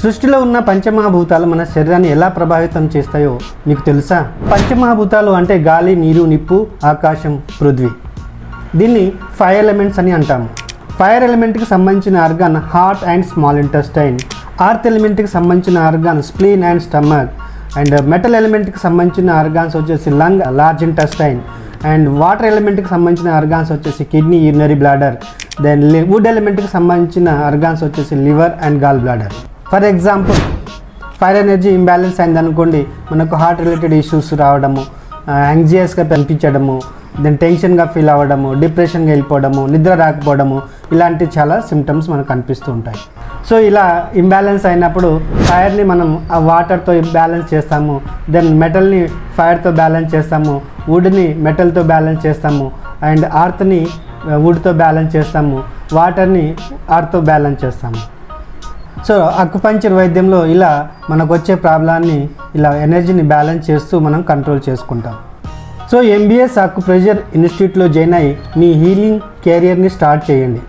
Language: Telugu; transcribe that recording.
సృష్టిలో ఉన్న పంచమహాభూతాలు మన శరీరాన్ని ఎలా ప్రభావితం చేస్తాయో మీకు తెలుసా? పంచమహాభూతాలు అంటే గాలి, నీరు, నిప్పు, ఆకాశం, పృథ్వీ. దీన్ని 5 ఎలిమెంట్స్ అని అంటాము. ఫైర్ ఎలిమెంట్కి సంబంధించిన organ heart and small intestine. Earth ఎలిమెంట్కి సంబంధించిన organ spleen and stomach. And metal ఎలిమెంట్కి సంబంధించిన ఆర్గాన్స్ వచ్చేసి lung, large intestine. And water ఎలిమెంట్కి సంబంధించిన ఆర్గాన్స్ వచ్చేసి kidney, urinary bladder. Then wood ఎలిమెంట్కి సంబంధించిన ఆర్గాన్స్ వచ్చేసి liver and gallbladder. For example, fire energy imbalance అయిందనుకోండి, మనకు హార్ట్ రిలేటెడ్ ఇష్యూస్ రావడము, యాంగ్జియస్గా కనిపించడము, దెన్ టెన్షన్గా ఫీల్ అవ్వడము, డిప్రెషన్గా వెళ్ళిపోవడము, నిద్ర రాకపోవడము, ఇలాంటి చాలా సిమ్టమ్స్ మనకు కనిపిస్తూ ఉంటాయి. సో ఇలా ఇంబ్యాలెన్స్ అయినప్పుడు ఫైర్ని మనం ఆ వాటర్తో బ్యాలెన్స్ చేస్తాము, దెన్ మెటల్ని ఫైర్తో బ్యాలెన్స్ చేస్తాము, వుడ్ని మెటల్తో బ్యాలెన్స్ చేస్తాము, అండ్ అర్త్ని వుడ్తో బ్యాలెన్స్ చేస్తాము, వాటర్ని అర్త్తో బ్యాలెన్స్ చేస్తాము. సో అక్యుపంక్చర్ వైద్యంలో ఇలా మనకు వచ్చే ప్రాబ్లాన్ని ఇలా ఎనర్జీని బ్యాలెన్స్ చేస్తూ మనం కంట్రోల్ చేసుకుంటాం. సో MBS అక్యుప్రెషర్ ఇన్స్టిట్యూట్లో జాయిన్ అయ్యి మీ హీలింగ్ కెరియర్ని స్టార్ట్ చేయండి.